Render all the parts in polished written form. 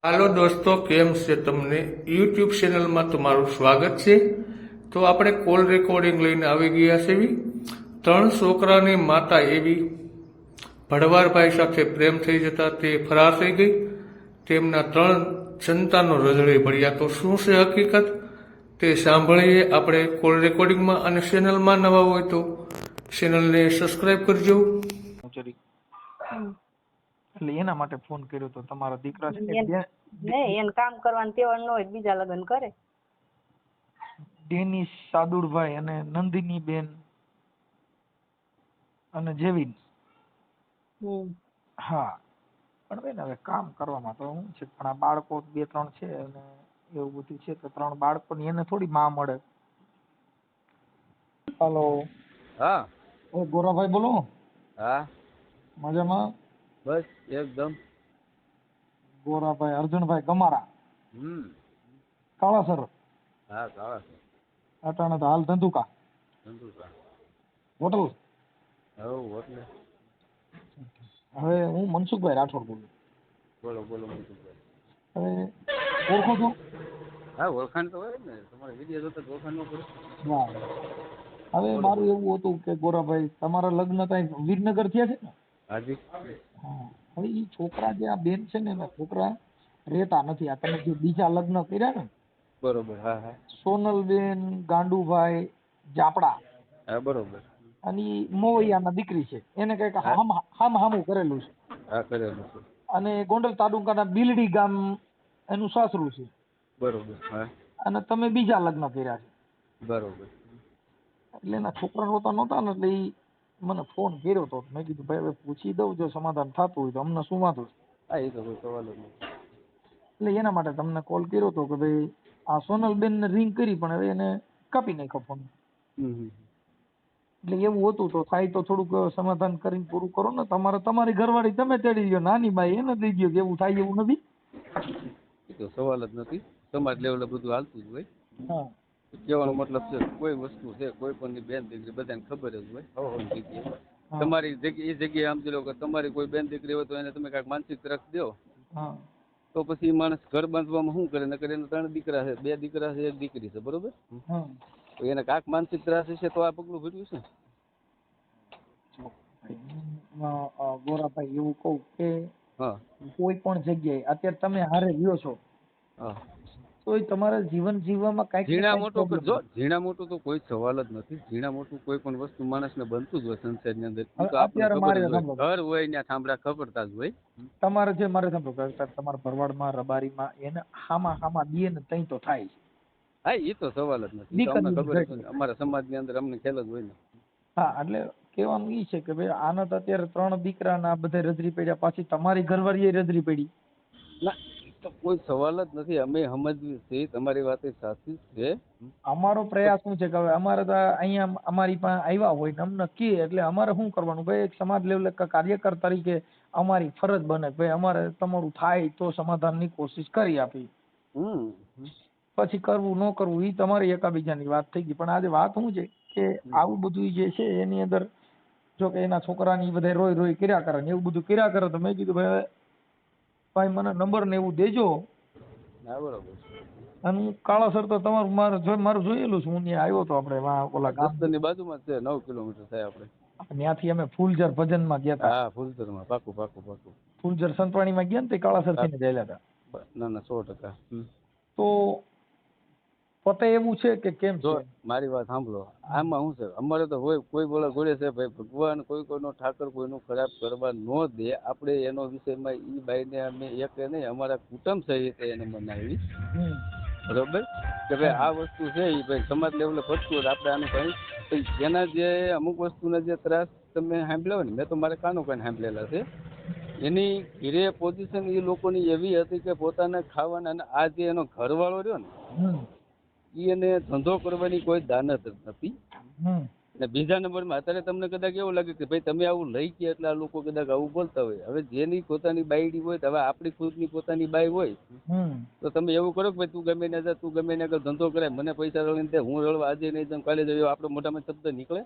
હાલો દોસ્તો, કેમ છે તમને? યુટ્યુબ ચેનલમાં તમારું સ્વાગત છે. તો આપણે કોલ રેકોર્ડિંગ લઈને આવી ગયા છે. ત્રણ છોકરાની માતા એવી ભડવારભાઈ સાથે પ્રેમ થઈ જતા તે ફરાર થઈ ગઈ. તેમના ત્રણ સંતાનો રજળે પડ્યા. તો શું છે હકીકત તે સાંભળીએ આપણે કોલ રેકોર્ડિંગમાં. અને ચેનલમાં નવા હોય તો ચેનલને સબસ્ક્રાઇબ કરજો. ચરી એટલે એના માટે ફોન કર્યો તો તમારા દીકરા છે નહીં એને કામ કરવાની ટેવ ન હોય બીજા લગ્ન કરે. ડેનિસ સાદુરભાઈ અને નંદિની બેન અને જેવિન. હા પણ બેન હવે કામ કરવામાં તો શું છે, પણ આ બાળકો 2-3 છે અને એવું બધું છે તો 3 બાળકોની એને થોડી માં મળે. હાલો. હા. ગોરાભાઈ બોલો. હા મજામાં? બસ એકદમ. ગોરાભાઈ અર્જુનભાઈ ગમારા કાળાસર. હા કાળા છે. અટાણે તો હાલ ધંધુકા ધંધુકા હોટલ. એટલે હવે હું મનસુખભાઈ રાઠોડ બોલું. બોલો મનસુખભાઈ. હવે ઓળખો છો? હા ઓળખાણ તો હોય ને, તમારે વિડીયો જોતા તો ઓળખાણ ન પડે. હા. હવે મારું એવું હતું કે ગોરાભાઈ તમારા લગ્ન ત્યાં વિરનગર થયા છે ને? હાજી. હા. હવે એ છોકરા જે આ બેન છે ને એના છોકરા રહેતા નથી. આ તમે જે બીજા લગ્ન કર્યા ને, બરોબર. હા હા સોનલબેન ગાંડુભાઈ જાપડા, હા બરોબર. અને ઈ મોવૈયાના દીકરી છે. એને કઈક હામું કરેલું છે. હા કરેલું છે. અને ગોંડલ તાલુકાના બિલડી ગામ એનું સાસરું છે. બરોબર. હા અને તમે બીજા લગ્ન કર્યા છે. બરોબર. એટલે એના છોકરા રોતા નહોતા ને, એટલે ઈ મને ફોન કર્યો તો. મેં કીધું ભાઈ હવે પૂછી દઉં, જો સમાધાન થતું હોય તો અમને શું વાંધો છે. હા એ તો કોઈ સવાલ જ નહીં. એટલે એના માટે તમને કોલ કર્યો હતો કે ભાઈ આ સોનલબેન ને રિંગ કરી પણ હવે એને કાપી નાખ્યો ફોન. એટલે એવું હતું તો થાય તો થોડુંક સમાધાન કરીને પૂરું કરો ને. તમારી ઘરવાળી તમે તેડી લ્યો, નાની બાઈ એને દઈ દો. એવું થાય એવું નથી. એ તો સવાલ જ નથી. સમાજ લેવલે બધું હાલતું જ હોય. હા. કહેવાનો મતલબ છે કોઈ વસ્તુ છે કોઈ પણ બેન દીકરી બધાને ખબર જ હોય. જગ્યાએ તમારી જગ્યાએ એ જગ્યાએ સમજી લો કે તમારી કોઈ બેન દીકરી હોય તો એને તમે કાંઈક માનસિક ત્રાસ દો તો પછી એ માણસ ઘર બાંધવામાં શું કરે? નકર એને 3 દીકરા છે, 2 દીકરા છે, 1 દીકરી છે, બરોબર. તો એને કાંઈક માનસિક ત્રાસ હશે તો આ પગલું ભર્યું છે. ગોરાભાઈ એવું કહું કે હા કોઈ પણ જગ્યાએ અત્યારે તમે હારે રહ્યો છો હા તો તમારા જીવન જીવવામાં કાંઈક ઝીણા મોટું તો કોઈ સવાલ જ નથી. ઝીણા મોટું કોઈ પણ વસ્તુ માણસને બનતું જ હોય સંસારની અંદર. તો આપણે ખબર જ હોય, ઘર હોય ત્યાં થાંભલા ખબરતા જ હોય. તમારે જે મારે સાંભળો તમારા ભરવાડમાં રબારીમાં એને હામા દે ને તઈ તો થાય. હા એ તો સવાલ જ નથી. અમને ખબર જ હોય, અમારા સમાજની અંદર અમને ખ્યાલ જ હોય ને. હા એટલે કહેવાનું એ છે કે ભાઈ આના તો અત્યારે 3 દીકરા ના બધા રજરી પડ્યા, પાછી તમારી ઘરવાળી રજરી પડી. ના તો કોઈ સવાલ જ નથી. અમે સમજવી છે, તમારી વાત સાચી છે. અમારો પ્રયાસ શું છે કે હવે અમારે તો અહીંયા અમારી પાસે આવ્યા હોય ને અમને કહે એટલે અમારે શું કરવાનું? ભાઈ એક સમાજ લેવલે કાર્યકર તરીકે અમારી ફરજ બને ભાઈ અમારે તમારું થાય તો સમાધાનની કોશિશ કરી આપી. પછી કરવું ન કરવું એ તમારી એકાબીજાની વાત થઈ ગઈ. પણ આજે વાત શું છે કે આવું બધું જે છે એની અંદર જો કે એના છોકરાની બધા રોય કર્યા કરે ને એવું બધું કર્યા કરે તો મેં કીધું ભાઈ મને નંબર ને એવું દેજો. હા બરોબર. અને હું કાળાસર તો તમારું મારું જોયેલું છું. હું ત્યાં આવ્યો તો આપણે ઓલા ગામની બાજુમાં છે, 9 કિલોમીટર થાય આપણે. ત્યાંથી અમે ફૂલઝર ભજનમાં ગયા હતા. હા ફૂલઝરમાં પાકું. ફૂલઝર સંતવાણીમાં ગયા ને તે કાળાસર થી ગયેલા હતા. ના 100%. તો પોતે એવું છે કે કેમ જો છે? મારી વાત સાંભળો. આમાં શું છે, અમારે તો હોય કોઈ બોલા જોડે છે ભાઈ ભગવાન કોઈનો ઠાકર કોઈનું ખરાબ કરવા ન દે. આપણે એનો વિષયમાં ઈ બાઈને અમે એક નહીં અમારા કુટુંબ સહિત એને મનાવી. બરોબર કે ભાઈ આ વસ્તુ છે એ ભાઈ સમાજ લેવલે ફરતું હોય આપણે આનું કઈ એના જે અમુક વસ્તુના જે ત્રાસ તમે સાંભળ્યા હોય ને, મેં તો મારે કાનો કાન સાંભળેલા છે. એની ઘીરે પોઝિશન એ લોકોની એવી હતી કે પોતાના ખાવાના, અને આ જે એનો ઘરવાળો રહ્યો ને એને ધંધો કરવાની કોઈ દાનત જ નથી. અને બીજા નંબરમાં અત્યારે તમને કદાચ એવું લાગે કે ભાઈ તમે આવું લઈ ગયા એટલે આ લોકો કદાચ આવું બોલતા હોય. હવે જેની પોતાની બાયડી હોય, હવે આપણી ખુદની પોતાની બાઈ હોય તો તમે એવું કરો કે ભાઈ તું ગમે ને જા, તું ગમે ને ધંધો કરે, મને પૈસા રળીને દે, હું રળવા આજે નહીં જાઉં કાલે જઈએ, આપણો મોઢામાં શબ્દ નીકળે?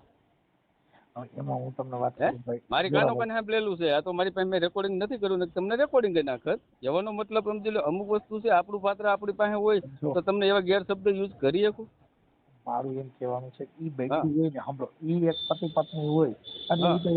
એમાં હું તમને વાત હે? કરું ભાઈ, મારી કાનો કાને સાંભળેલું છે. આ તો મારી પાસે મેં રેકોર્ડિંગ નથી કર્યું ને તમને રેકોર્ડિંગ કરી નાખત. કહેવાનો મતલબ સમજી લો, અમુક વસ્તુ છે આપણું પાત્ર આપણી પાસે હોય જો તો તમને એવા ગેરશબ્દ યુઝ કરી શકું. મારું એમ કહેવાનું છે કે ઈ હા બેઠી હોય ને, સાંભળો, ઈ એક પતિ પત્ની હોય એટલે ઈ હા તો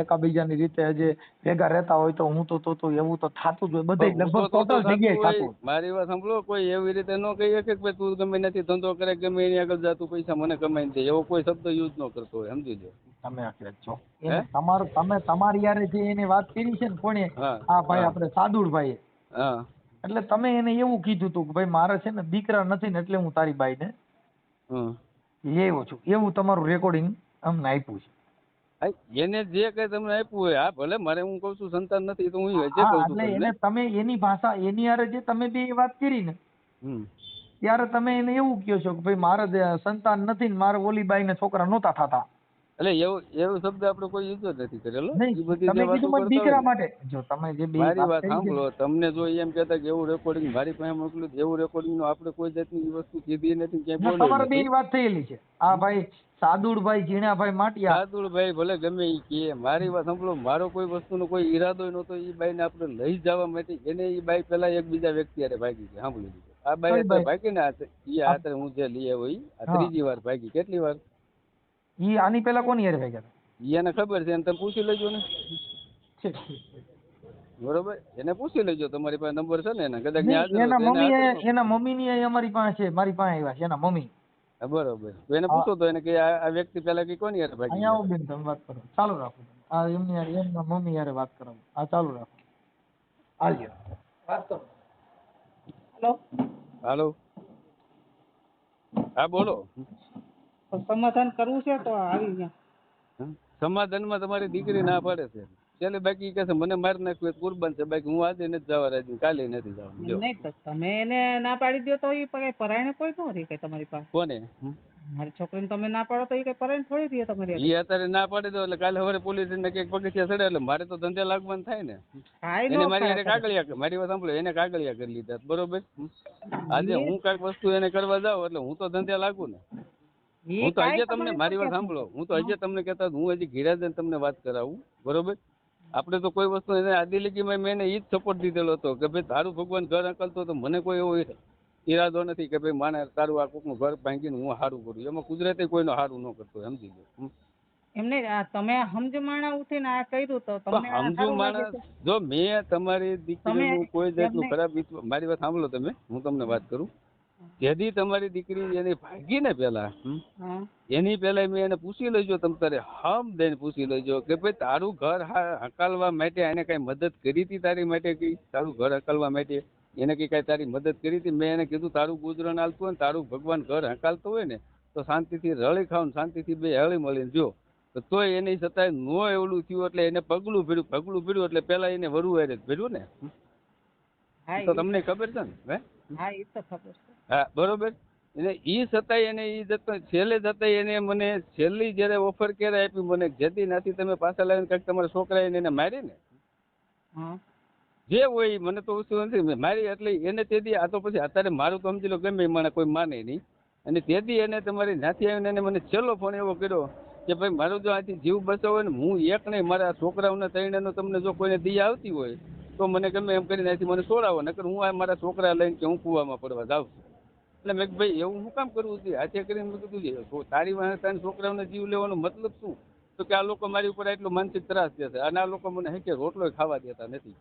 એકાબીજાની રીતે જે ભેગા રહેતા હોય તો હું તો એવું તો થતું જ હોય, બધે પણ હું લગભગ તો ટોટલ થતું જગ્યાએ હોય. થતું હોય. મારી વાત સાંભળો, કોઈ એવી રીતે ન કહી શકે કે ભાઈ તું ગમે નથી ધંધો કરે, ગમે એની આગળ જા, તું પૈસા મને કમાઈને દે, એવો કોઈ શબ્દ યુઝ ન કરતો હોય, સમજી લો. તમે આખરે જો હે? એને તમે તમારી યારે જે એને વાત કરી છે ને, કોણે? હા આ ભાઈ હા આપણે સાદુરભાઈએ. હા એટલે તમે એને એવું કીધું હતું કે ભાઈ મારે છે ને દીકરા નથી ને એટલે હું તારી બાઈને હા. લેવો છું, એવું તમારું રેકોર્ડિંગ અમને આપ્યું છે. હા, એને જે કઈ તમને આપ્યું હોય, હા ભલે, મારે હું કઉ છું સંતાન નથી તો હું જે હા, કઉ છું એટલે તમને. એને તમે એની ભાષા એની હારે જે તમે બે વાત કરી ને, હમ. ત્યારે તમે એને એવું કહો છો કે ભાઈ મારે સંતાન નથી ને મારે ઓલી બાઈને છોકરા નહોતા થતા. એટલે એવું શબ્દ આપણે કોઈ યુઝ જ નથી કરેલો. નહીં, એ બધી જે તમે વાતો કીધું મને કરતા હોય દીકરા ને, માટે. જો તમે જે બે મારી વાત વાત કરી છે ને, સાંભળો, તમને જો એમ કહેતા કે એવું રેકોર્ડિંગ મારી પાસે મોકલ્યું, એવું રેકોર્ડિંગ નું આપણે કોઈ જાતની ઈ વસ્તુ કીધી નથી, ક્યાંય ના, બોલ્યો તમારા બે નથી. ની વાત થયેલી છે. આ ભાઈ સાદુરભાઈ ઝીણાભાઈ માટિયા. સાદુલભાઈ ભલે ગમે ઈ કે, મારી વાત સાંભળો, મારો કોઈ વસ્તુનો કોઈ ઈરાદો નહોતો ઈ બાઈને આપણે લઈ જવા માટે. એને ઈ બાઈ પેલા એક બીજા વ્યક્તિ હારે ભાગી છે, સાંભળી લીધું. આ બાઈ કઈ અત્યારે ભાઈ? ભાગી ને ઈ આ- અત્યારે હું જે લઈ આવ્યો ઈ આ હા, ત્રીજી વાર ભાગી. કેટલી વાર ઈ આની પેલા કોની હારે ભાગ્યા હતા? ઈ એને ખબર છે, એને તમે પૂછી લેજો ને. ઠીક, ઠીક, ઠીક. બરોબર, એને પૂછી લેજો, તમારી પાસે નંબર છે ને, એને કદાચ ન્યા હાજર નહીં, હોય તો એને હાજર નો. એના મમ્મી ની અમારી પાસે છે, મારી પાસે આવ્યા છે એના મમ્મી. હા, બરોબર, તો એને હા, પૂછો તો એને કે આ વ્યક્તિ પેલા કે કોની યાર ભાગી અહીંયા આવો ગયા. બેન, તમે વાત કરો, ચાલુ રાખો. આ એમની હારે, એમના મમ્મી હારે વાત કરો. આ ચાલુ રાખો, હાલ્યો વાત કરો. હેલો, હાલો, હા બોલો. સમાધાન કરવું છે તો આવી ગયા. હં? સમાધાનમાં તમારી દીકરી ના પાડે છે. ચાલે બાકી ઈ કહે છે મને મારી નાખ્યું એ કુરબાન છે, બાકી હું આજે નથી જવા રાજી, કાલે નથી જવાનું. જો નહીં તો તમે એને ના પાડી દો તો એ પરાયણે કોઈ ન રહે કઈ તમારી પાસે. કોને મારી છોકરીને તમે ના પાડો તો એ કઈ પરાયણ થોડી રહે તમારી હારે. ઈ અત્યારે ના પાડી દો એટલે કાલે સવારે પોલીસ ને કઈક પગથિયા ચડે એટલે મારે તો ધંધે લાગવાનું થાય ને. ખાય એને નો મારી ખાય હારે તમે. કાગળિયા, મારી વાત સાંભળો, એને કાગળિયા કરી લીધા, બરોબર. આજે હું કાંઈક વસ્તુ એને કરવા જાઉં એટલે હું તો ધંધે લાગુ ને. ઈ હું તો કાંઈ હજી તમને, તમારી મારી વાત પાસે સાંભળો, હું તો હજી તમને કહેતા હું હજી ઘીરાજન તમને વાત કરાવું, બરોબર. આપણે તો કોઈ વસ્તુ એને આદિલીગીમાં મેં એને ઈ જ સપોર્ટ દીધેલો હતો કે ભાઈ તારું ભગવાન ઘર અકલતો તો મને કોઈ એવો ઈરાદો નથી કે ભાઈ માને તારું આ કોકનું ઘર ભાંગીને હું સારું કરું. એમાં કુદરતે કોઈનું સારું ન કરતો, સમજી ગયો. એમને તમે સમજમાણા ઉઠીને આ કર્યું તો તો તમને આ સમજુ સારું લાગે માણસ, છે? જો મેં તમારી દીકરીનું તમે કોઈ જાતનું એમને- ખરાબ મારી વાત સાંભળો તમે, હું તમને વાત કરું. જેથી તમારી દીકરી એની ભાગી ને પેલા હા. એની પેલા મેં એને પૂછી લેજો, તમ તારે હમ દઈને પૂછી લેજો કે ભાઈ તારું ઘર હકાલવા માટે એને કઈ મદદ કરી હતી તારી માટે? કઈ તારું ઘર હકાલવા માટે એને કઈ તારી મદદ કરી હતી? મેં એને કીધું તારું ગુજરાન હાલતું હોય ને, તારું ભગવાન ઘર હકાલતો હોય ને તો શાંતિથી રળી ખાવ ને શાંતિથી બે હળી મળીને જો. તો તોય એની છતાંય નો એવડું થયું એટલે એને પગલું ભીડ્યું એટલે પેલા એને વરુ હારે જ ભીડ્યું ને. હા, તો તમને ખબર છે ને? હા, એ તો ખબર છે. હા, બરોબર. એને ઈ છતાંય એને ઈ જતો છેલ્લે જતાંય એને મને છેલ્લી જયારે ઓફર ક્યારે આપી મને, જેથી નાથી તમે પાછા લાવીને કંઈક તમારા છોકરાએ એને મારી ને, હા. જે હોય ઈ મને તો ઓછું નથી મારી. એટલે એને તેથી આ તો પછી અત્યારે મારું તો સમજી લો ગમે મને કોઈ માને નહીં. અને તેથી એને તમારી નાથી આવીને એને મને છેલ્લો ફોન એવો કર્યો કે ભાઈ મારો જો આથી જીવ બચાવો હોય ને, હું એક નહીં મારા છોકરાઓને ત્રણેયનો તમને જો કોઈને દી આવતી હોય તો મને ગમે એમ કરીને અહીંથી મને છોડાવો, નકર હું આ મારા છોકરા લઈને કે હું કૂવામાં પડવા જાઉં છું. એટલે મેં ભાઈ એવું હું કામ કરવું છે? હાથે કરીને મેં કીધું છે તારી વાંહે તારી છોકરાઓને જીવ લેવાનો મતલબ શું? તો કે આ લોકો મારી ઉપર એટલો માનસિક ત્રાસ દે છે અને આ લોકો મને કે રોટલો ખાવા દેતા નથી.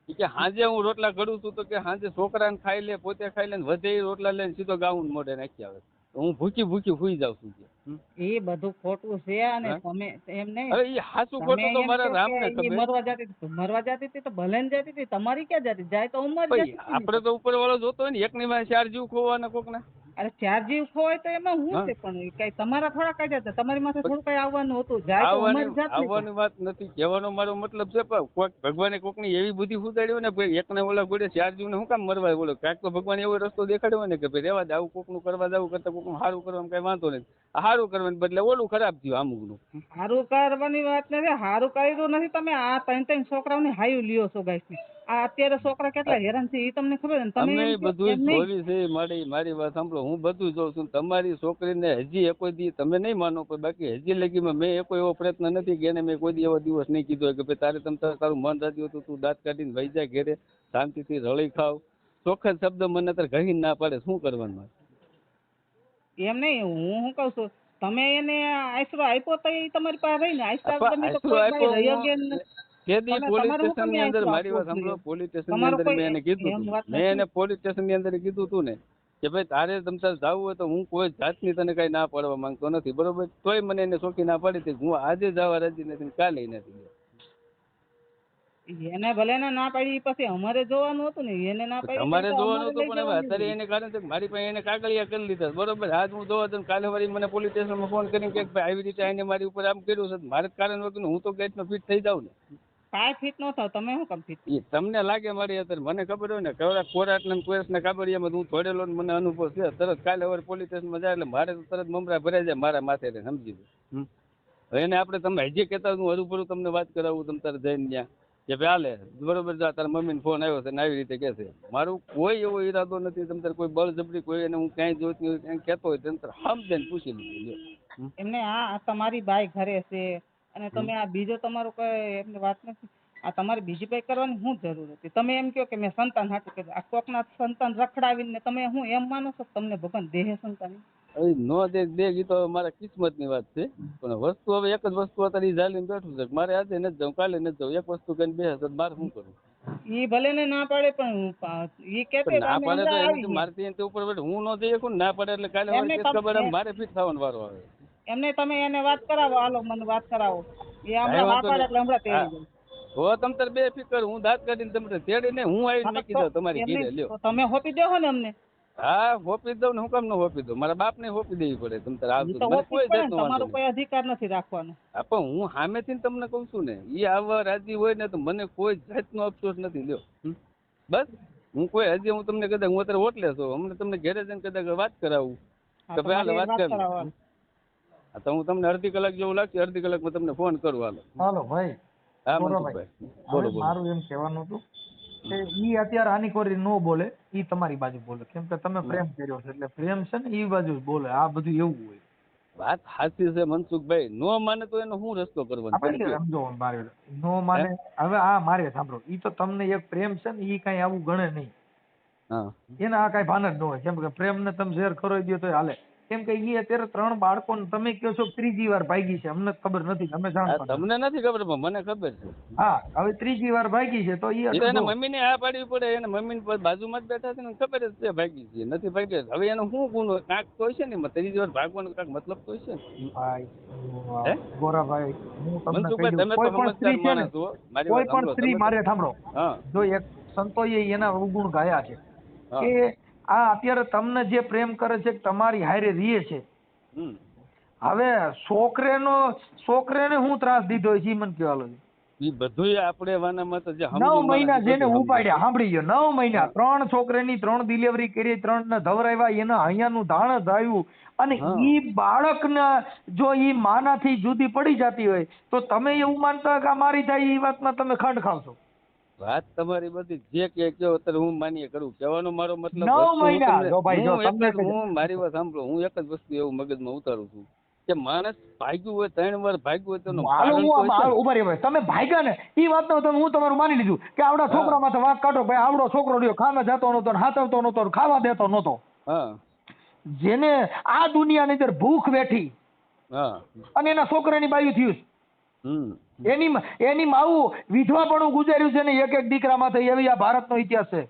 કે સાંજે હું રોટલા ઘડું છું તો કે સાંજે છોકરાને ખાઈ લે, પોતે ખાઈ લે, વધે એ રોટલા લઈને સીધો ગાઉન મોઢે નાખી આવે. હું ભૂખી સુઈ જાઉં છું. એ બધું ખોટું છે અને તમે એમ નહીં. હવે એ હાચું ખોટું તો મારા રામને ખબર. મરવા જતી હતી તો ભલે ને જતી હતી, તમારી ક્યાં જતી? જાય તો ઉંમર ભાઈ જતી આપણે તો ઉપર વાળો જોતો હોય ને, એક ની માં 4 જીવ ખોવાના કોકના. અરે 4 જીવ ખોવાય તો એમાં હા. હું છે? પણ કઈ તમારા થોડા કઈ જતા, તમારી માથે થોડું કઈ આવવાનું હતું. જાય તો ઉંમર જાત આવવાની વાત નથી. કહેવાનો મારો મતલબ છે કોઈક ભગવાને કોકની એવી બુદ્ધિ ફૂટાડ્યો ને ભાઈ એકને ઓલા ગોળે 4 જીવને હું કામ મરવા બોલો? કાંઈક તો ભગવાન એવો રસ્તો દેખાડ્યો હોય ને કે ભાઈ રેવા દે, આવું કોકનું કરવા જવું કરતા કોકનું સારું કરવાનું કઈ વાંધો નથી. સારું કરવાને બદલે ઓલું ખરાબ થયું અમુકનું. હારું કરવાની વાત નથી, હારું કર્યું નથી. તમે આ ત્રણ છોકરાઓની હાયું લ્યો છો ગાઈસ. આ અત્યારે છોકરા કેટલા હેરાન છે એ તમને ખબર છે ને? તમે અમે એમ કહો બધું એમ નહીં. જોયું છે. મારી વાત સાંભળો, હું બધું જોઉં છું. તમારી છોકરીને હજી કોઈ દી તમે નહીં માનો, પણ બાકી હજી લગીમાં મેં કોઈ એવો પ્રયત્ન નથી કે એને મેં કોઈ દી એવો દિવસ નહીં કીધો કે ભાઈ તારે તારું મન રાખ્યું હતું, તું દાંત કાઢીને વહી જાય ઘેરે, શાંતિથી રળી ખાવ. ચોખ્ખા શબ્દ મને અત્યારે કહીને ના પાડે, શું કરવાનું મારે? એમ નહીં, હું શું કહું છું, તમે એને આશરો આપ્યો તો એ તમારી પાસે રહીને આશરો તમે તો આશરો કોઈ આપ્યો ભાઈ રહ્યો કે કેદી તમે પોલીસ તમારું સ્ટેશન ની શું અંદર કામ મારી વાત આપ્યો સાંભળો, છે? પોલીસ સ્ટેશન ની તમારું અંદર મેં કોઈ એને કીધું એમ હતું, વાત મેં નથી. એને પોલીસ સ્ટેશન ની અંદર કીધું હતું ને કે ભાઈ તારે તમ તારે જવું હોય તો હું કોઈ જાતની તને કઈ ના પાડવા માંગતો નથી, બરોબર? તોય મને એને ચોખ્ખી ના પાડી હતી. હું આજે જવા રાજી નથી, કાલે નથી. એને ભલે ને ના પાડી, પછી અમારે જોવાનું હતું ને, એને ના પાડી તમારે તો જોવાનું અમારે હતું, લઈ પણ હવે જવાની અત્યારે હતી. એને કારણ છે કે મારી પાસે એને કાગળિયા કરી લીધા, બરોબર? આજ હું જોવા દઉં, કાલે વળી મને પોલીસ સ્ટેશનમાં ફોન કરીને કે ભાઈ આવી રીતે એને મારી ઉપર આમ કર્યું છે, મારે જ કારણ વગર હું તો ગેટમાં ફિટ થઈ જાઉં ને. કાંઈ ફિટ ન થાવ, તમે શું કામ ફિટ? એ તમને લાગે મારી અત્યારે, મને ખબર હોય ને કેવડા કોરાટ ને કોરસના કાબરિયામાં હું થોડેલો ને મને અનુભવ છે. તરત કાલે હવે પોલીસ સ્ટેશનમાં જાય એટલે મારે તો તરત મમરા ભરાઈ જાય મારા માથે, સમજી લો. હવે એને આપણે તમે હજી કહેતા હું હરું તમને વાત કરાવું, તમે તારે જઈને ત્યાં કે ભાઈ હાલે બરોબર, જા તારા મમ્મીને ફોન આવ્યો છે ને આવી રીતે કહે છે. મારું કોઈ એવો ઈરાદો નથી, તમે તારે કોઈ બળજબરી કોઈ એને હું ક્યાંય જોઈતી હોય ક્યાંય કહેતો હોય તમે તારે સમજે ને પૂછી લીધું. એમને આ તમારી બાઈ ઘરે છે અને તમે આ બીજો તમારો કઈ એમને વાત નથી. આ તમારે બીજી બાઈ કરવાની શું જરૂર હતી? તમે એમ કહો કે મેં સંતાન હાટું કર્યું, આ કોકના સંતાન રખડાવીને તમે હું એમ માનો છો તમને ભગવાન દેહે સંતાન? હવે નો દે એ તો મારા કિસ્મતની વાત છે, પણ વસ્તુ હવે એક જ વસ્તુ અત્યારે ઝાલીને બેઠું છે. મારે આજે નથી જાઉં, કાલે નથી જાઉં, એક વસ્તુ કઈ બે તો મારે શું કરું? ઈ ભલે ને ના પાડે, પણ ઈ કેતે ના પાડે તો એની મારતી એની ઉપર હું ન જઈ શકું, ના પાડે એટલે કાલે એમને કેસ ખબર મારે ફિટ થવાનો વારો આવે. એમને તમે એને વાત કરાવો, હાલો મને વાત કરાવો. એ હમણાં ના પાડે એટલે હમણાં તેડી જાય. હો તમ તાર બે ફિકર, હું દાંત કાઢીને તમને તેડીને હું આવીને મૂકી દઉં તમારી ઘીરે, લ્યો. તો તમે હોપી દેવો ને અમને. હા હોપી દઉં ને, હું કામ ન હોપી દઉં? મારા બાપ ને હોપી દેવી પડે. તમે તાર ઈ આવતું તો મને હોપી કોઈ જ પડે જાતનો ને, વાંધો તમારો નહીં. કોઈ અધિકાર નથી રાખવાનો. હા પણ હું સામેથી તમને કહું છું ને, એ આવવા રાજી હોય ને તો મને કોઈ જાતનો અફસોસ નથી, લ્યો. બસ હું કોઈ હજી હું તમને કદાચ હું અત્યારે હોટલે છું, અમને તમને ઘરે જઈને કદાચ વાત કરાવું કે ભાઈ હાલ વાત કર. હા તો હું તમને અડધી કલાક જેવું લાગશે, અડધી કલાકમાં તમને ફોન કરું. હાલો હાલો ભાઈ. હા મોરાભાઈ, મનસુખભાઈ બોલો હવે બોલો. મારું એમ કહેવાનું હતું કે ઈ અત્યારે આની કોરી નો બોલે, ઈ તમારી બાજુ બોલે, કેમ કે તમે પ્રેમ કર્યો છે એટલે પ્રેમ છે ને ઈ બાજુ જ બોલે. આ બધું એવું હોય. વાત સાચી છે મનસુખભાઈ, નો માને તો એનો શું રસ્તો કરવાનો? આપણે સમજો મારે નો માને. હવે આ મારે સાંભળો, ઈ તો તમને એક પ્રેમ છે ને ઈ કઈ આવું ગણે નહીં. હા એના આ કઈ ભાન જ ન હોય, કેમ કે પ્રેમ ને તમે ઝેર ખરોઈ દો તો હાલે. કેમ કે ઈ અત્યારે 3 બાળકો તમે કહો છો ત્રીજી વાર ભાગી છે, અમને ખબર નથી, અમે જાણતા નથી. તમને નથી ખબર પણ મને ખબર છે. હા હવે ત્રીજી વાર ભાગી છે તો ઈ એના મમ્મી ને આ પાડવી પડે, એના મમ્મી બાજુમાં જ બેઠા છે ને ખબર જ છે ભાગી છે નથી ભાગી. હવે એનો શું ગુનો કાંક તો છે ને, ત્રીજી વાર ભાગવાનો કાંક મતલબ તો છે ને. ભાઈ ગોરાભાઈ, હું તમને મનસુખભાઈ કહી દઉં, તમે તો કોઈ પણ સ્ત્રી છે ને, માણસ છો, મારી કોઈ વાત પણ સાંભળો સ્ત્રી તમે. મારે સાંભળો, હા જો એક સંતોએ એના અવગુણ ગાયા છે હા. કે આ અત્યારે તમને જે પ્રેમ કરે છે તમારી હારે રીએ છે. હમ. હવે છોકરેને હું ત્રાસ દીધો છે ઈ મને કહેવાલો છે. ઈ બધુંય આપણે વાનામાં તો જે 9 મહિના જેને બધું ઉપાડ્યા, સાંભળી ગયો, 9 મહિના 3 છોકરાની 3 ડિલિવરી કરી, 3 ને ધવરાવ્યા, એના અહીંયાનું ધાણ ધાવ્યું, અને હા. ઈ બાળકના જો ઈ માનાથી જુદી પડી જતી હોય તો તમે એવું માનતા હોય કે આ મારી થાય, ઈ વાતમાં તમે ખંડ ખાવશો. વાત તમારી બધી જે કે કહો અત્યારે હું માન્ય કરું, કહેવાનો મારો મતલબ 9 વસ્તુ હું મહિના તમને- જો ભાઈ, જો હું એક તમને જ- હું મારી વાત સાંભળો, હું એક જ વસ્તુ એવું મગજમાં ઉતારું છું કે માણસ ભાગ્યું હોય 3 વાર ભાગ્યું હોય તો એનું કારણ તો હશે ને. ઉભા રહ્યો ભાઈ, તમે ભાગ્યા ને ઈ વાતનો તમે હું તમારું માની લીધું કે આવડા છોકરા માથે વાંક કાઢો, ભાઈ આવડો છોકરો રહ્યો, ખાવા જતો નતો ને હાથવતો નતો ને ખાવા દેતો નતો, હા જેને આ દુનિયાની અંદર ભૂખ વેઠી હા અને એના છોકરાની બાયું થયું છે. હમ એની માવું વિધવાપણું ગુજાર્યું છે ને એક દીકરા માથે, એવી આ ભારતનો ઇતિહાસ છે.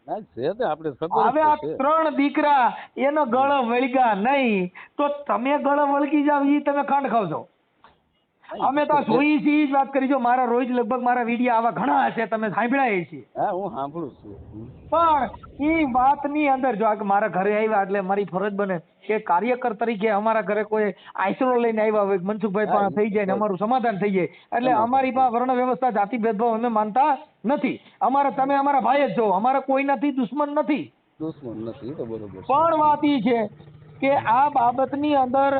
ના છે તો આપણે ખબર હવે આ જ છે. 3 દીકરા એનો ગળ વળગ્યા નહીં તો તમે ગળ વળગી જાવ, ઈ તમે ખાંડ ખાવ છો. અમે તો જોઈ છીએ ઈ જ વાત કરી. જો મારા રોજ લગભગ મારા વિડીયો આવા ઘણા હશે, તમે સાંભળ્યા છે, હા હું સાંભળું છું. પણ ઈ વાતની અંદર જો આ મારા ઘરે આવ્યા એટલે મારી ફરજ બને કે કાર્યકર તરીકે અમારા ઘરે કોઈ આશરો લઈને આવ્યા હોય, મનસુખભાઈ પાસે થઈ જાય ને અમારું સમાધાન થઈ જાય, એટલે અમારી પાસે વર્ણ વ્યવસ્થા જાતિ ભેદભાવ અમે માનતા નથી. તમે અમારા ભાઈ જ છો, અમારા કોઈનાથી દુશ્મન નથી. દુશ્મન નથી, એ તો બરોબર છે. પણ વાત ઈ છે કે આ બાબતની અંદર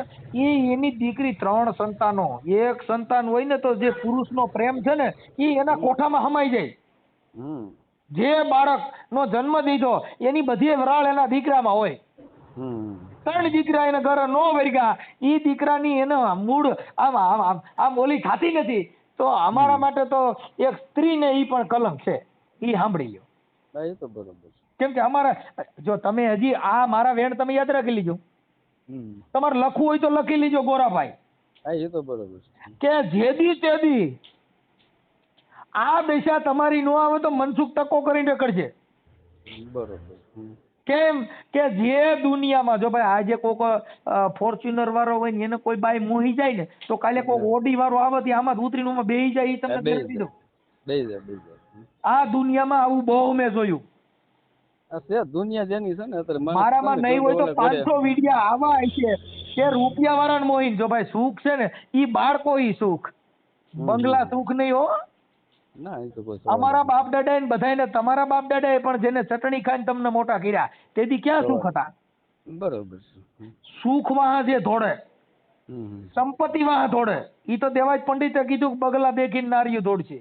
એની દીકરી 3 સંતાનો, એક સંતાન હોય ને તો જે પુરુષનો પ્રેમ છે ને એ એના કોઠામાં સમાઈ જાય. હમ જે બાળકનો જન્મ દીધો એની બધી વરાળ એના દીકરામાં હોય. હમ 3 દીકરા એને ઘરે નો વર્ગ્યા, એ દીકરાની એને મૂળ આમ ઓલી થતી નથી. તો અમારા માટે તો એક સ્ત્રીને ઈ પણ કલંક છે, ઈ સાંભળી લો. હા એ તો બરોબર છે. કેમ કે અમારા જો તમે હજી આ મારા વેણ તમે યાદ રાખી લીજો, તમારે લખવું હોય તો લખી લીજો ગોરાભાઈ, હા એ તો બરોબર છે. કે જેદી તેદી આ દશા તમારી નો આવે તો મનસુખ ટકો કરીને કરજે. બરોબર. કેમ કે જે દુનિયામાં જો ભાઈ આજે કોઈક ફોર્ચ્યુનર વાળો હોય ને એને કોઈ બાઈ મોહી જાય ને તો કાલે કોઈક ઓડી વાળો આવે ત્યાં આમાં ઉતરીને બેહી જાય, એ તમને ગેરંટી દઉં. બે જાય. આ દુનિયામાં આવું બહુ મેં જોયું. આ છે દુનિયા જેની છે ને અત્યારે મારામાં નહીં હોય તો 500 વિડિયા આવા છે કે રૂપિયા વાળાને મોહીને જો ભાઈ સુખ છે ને ઈ બાળકો ઈ સુખ, બંગલા સુખ નહીં હો. ના એ તો કોઈ અમારા બાપ દાદા ને બધાને તમારા બાપ દાદા પણ જેને ચટણી ખાઈને તમને મોટા કર્યા તેથી ક્યાં સુખ હતા? બરોબર છે. સુખ વાહ જે ધોડે, સંપત્તિ વાહ ધોડે. ઈ તો દેવાજ પંડિતે કીધું બગલા દેખીને નારીઓ દોડશે.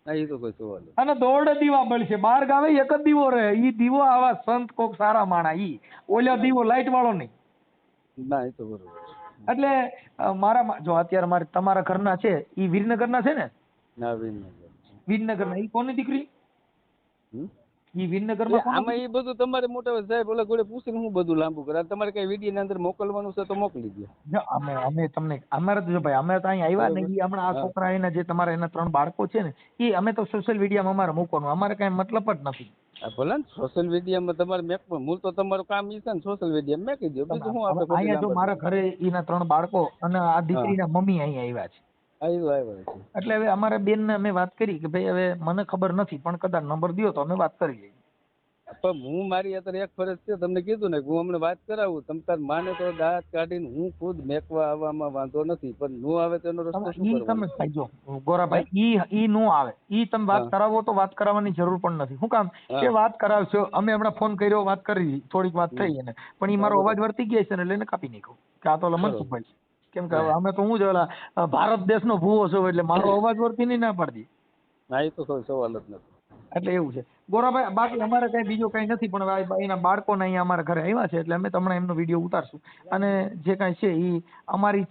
હા એ તો કોઈ સવાલ જ અને દોડ દીવા બળશે. 12 ગાવે એક જ દીવો રહે, ઈ દીવો આવા સંત કોક સારા માણા, ઈ ઓલો દીવો લાઈટ વાળો નહીં. ના એ તો બરોબર છે. એટલે મારા જો અત્યારે મારે તમારા ઘરના છે ઈ વીરનગરના છે ને? ના વિનગર. વીરનગરના. ઈ કોની દીકરી? ઈ વીરનગરમાં કોની? આમાં એ બધું તમારે મોટા સાહેબ ઓલા ગોળે પૂછીને હું બધું લાંબુ કરે. તમારે કઈ વિડીયો ની અંદર મોકલવાનું છે તો મોકલી દો. જો અમે તમને અમારે તો જો ભાઈ અમે તો અહીં આવ્યા ને ઈ હમણાં આ છોકરા એના જે તમારા એના 3 બાળકો છે ને ઈ અમે તો સોશિયલ મીડિયામાં અમારે મૂકવાનું, અમારે કઈ મતલબ જ નથી. ભલે ને સોશિયલ મીડિયામાં તમારે મેક મૂળ તો તમારું કામ ઈ છે ને સોશિયલ મીડિયા મેકી દો. બીજું હું આપણે અહીંયા જો મારા ઘરે એના 3 બાળકો અને આ દીકરીના મમ્મી અહીં આવ્યા છે. આવ્યા છે. એટલે હવે અમારા બેન ને અમે વાત કરી કે ભાઈ હવે મને ખબર નથી પણ કદાચ નંબર દ્યો તો અમે વાત કરી લઈએ. પણ હું મારી અત્યારે એક ફરજ છે, તમને કીધું ને હું અમને વાત કરાવું, તમ તાર માને તો દાંત કાઢીને હું ખુદ મેકવા આવવામાં વાંધો નથી, પણ નો આવે તો એનો રસ્તો શું ઈ તમે જો ગોરાભાઈ ઈ નો આવે, ઈ તમે વાત કરાવો તો વાત કરાવવાની જરૂર પણ નથી. શું કામ કે વાત કરાવશો? અમે હમણાં ફોન કર્યો, વાત કરી, થોડીક વાત થઈ એને, પણ ઈ મારો અવાજ વર્તી ગયા છે ને એટલે એને કાપી નાખ્યો કે આ તો મનસુખભાઈ છે. કેમ કે અમે તો હું જ ઓલા ભારત દેશનો ભૂવો છું એટલે મારો અવાજ વર્તી નહીં ના પાડતી. ના એ તો કોઈ સવાલ જ નથી. એટલે એવું છે ગોરાભાઈ. બાકી અમારે કઈ બીજું કઈ નથી, પણ એના બાળકોને અહીંયા અમારા ઘરે આવ્યા છે એટલે અમે તમને એમનો વિડીયો ઉતારશું. અને જે કઈ છે એ અમારી